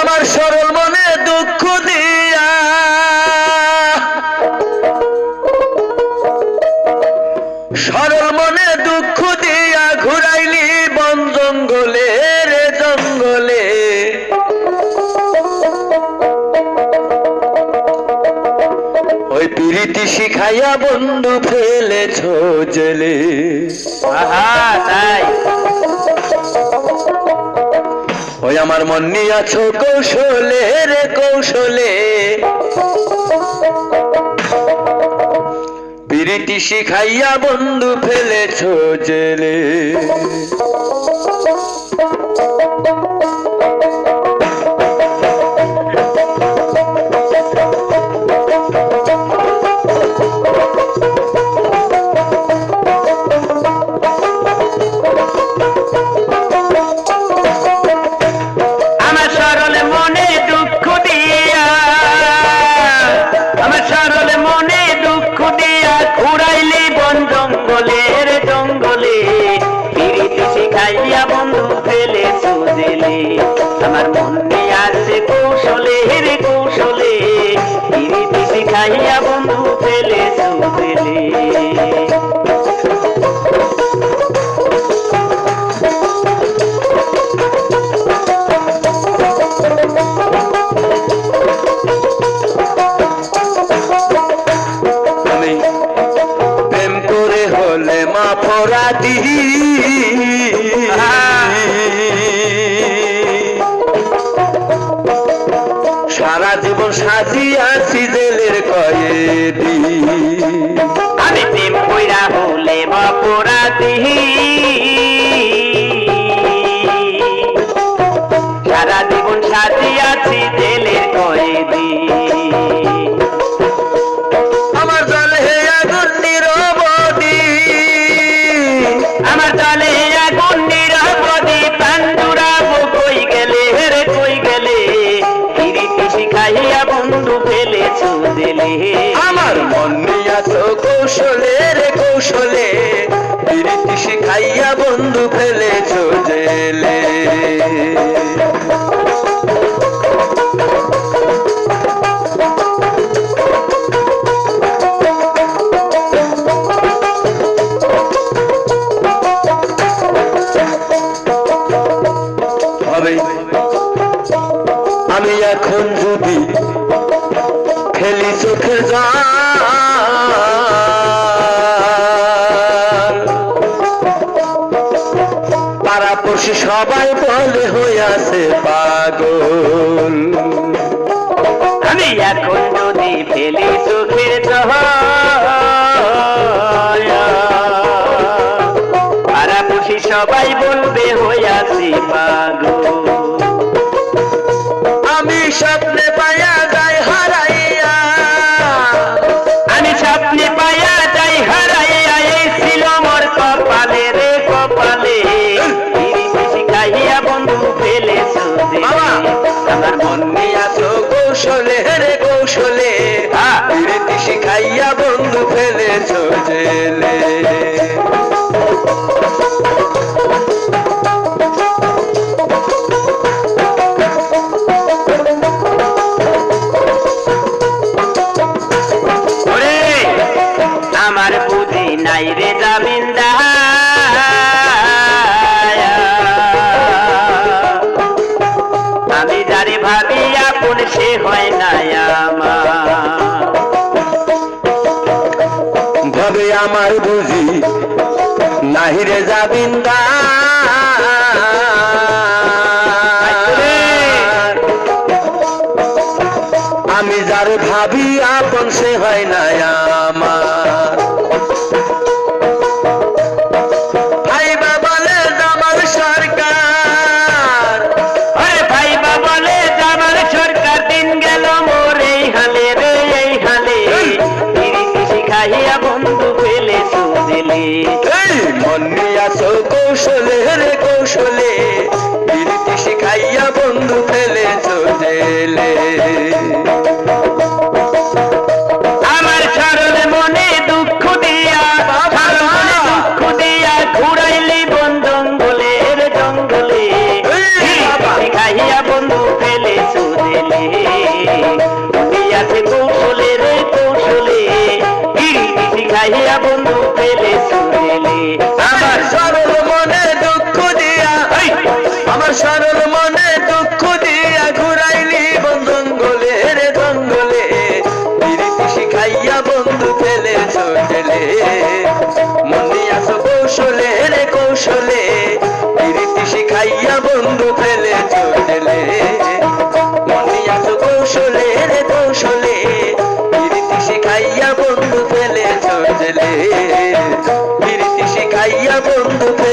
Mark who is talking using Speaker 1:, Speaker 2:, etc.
Speaker 1: আমার সরল মনে দুঃখ দিয়া সরল মনে দুঃখ দিয়া ঘুরাইলি বন জঙ্গলে রে জঙ্গলে ওই প্রীতি শিখাইয়া বন্ধু ফেলেছ জেলে
Speaker 2: তাই
Speaker 1: ওই আমার মন নিয়াছ কৌশলে রে কৌশলে প্রীতি শিখাইয়া বন্ধু ফেলেছ জেলে
Speaker 2: আমার মনে আছে কৌশলে রে কৌশলে প্রীতি শিখাইয়া বন্ধু ফেলেছ জেলে
Speaker 1: আমি প্রেম করে হলে মা পরাধী সারা জীবন সাজিয়াছি জেলের কয়েদি
Speaker 2: আমি প্রেম কইরা হলে অপরাধী সারা জীবন সাজিয়াছি জেলের কয়েদি
Speaker 1: আমার জলে আগুন নিরবধি
Speaker 2: আমার জলে আগুন নিরবধি পান্ডুরাবো কই গেলে রে কই গেলে প্রীতি শিখাইয়া বন্ধু ফেলেছ জেলে
Speaker 1: আমার মন নিয়াছ কৌশলে রে কৌশলে প্রীতি শিখাইয়া বন্ধু ফেলেছ জেলে আমি এখন যদি ফেলি চোখের জল পাড়াপড়শি সবাই বলে হইয়াছে পাগল
Speaker 2: আমি এখন যদি ফেলি চোখের জল পাড়াপড়শি সবাই বলবে হইয়াছে পাগল
Speaker 1: আমি স্বপ্নে পাইয়া যাই হারাইয়া
Speaker 2: আমি স্বপ্নে পাইয়া যাই হারাইয়া এই ছিল মোর কপালে রে কপালে প্রীতি শিখাইয়া বন্ধু ফেলেছ জেলে
Speaker 1: আমার মন নিয়াছ কৌশলে রে কৌশলে প্রীতি শিখাইয়া বন্ধু ফেলেছ জেলে
Speaker 2: আমার বুঝি নাই রে জামিনদার আমি যারে ভাবি আপন সে হয় না আমার
Speaker 1: ভাবে আমার বুঝি নাহি রে জামিনদার আমি যারে ভাবি আপন সে হয় না আমার ভাইবা বলে জামাল সরকার
Speaker 2: আরে ভাইবা বলে জামাল সরকার দিন গেল মোর এই হালে রে এই হালে প্রীতি শিখাইয়া বন্ধু ফেলেছ জেলে
Speaker 1: এই মন নিয়াছ কৌশলে রে কৌশলে প্রীতি শিখাইয়া বন্ধু ফেলেছ জেলে
Speaker 2: আমার সরল মনে দুঃখ দিয়া ঘুরাইলি বন জঙ্গলের জঙ্গলে শিখাইয়া বন্ধু ফেলেছ
Speaker 1: ফেলে, প্রীতি শিখাইয়া বন্ধু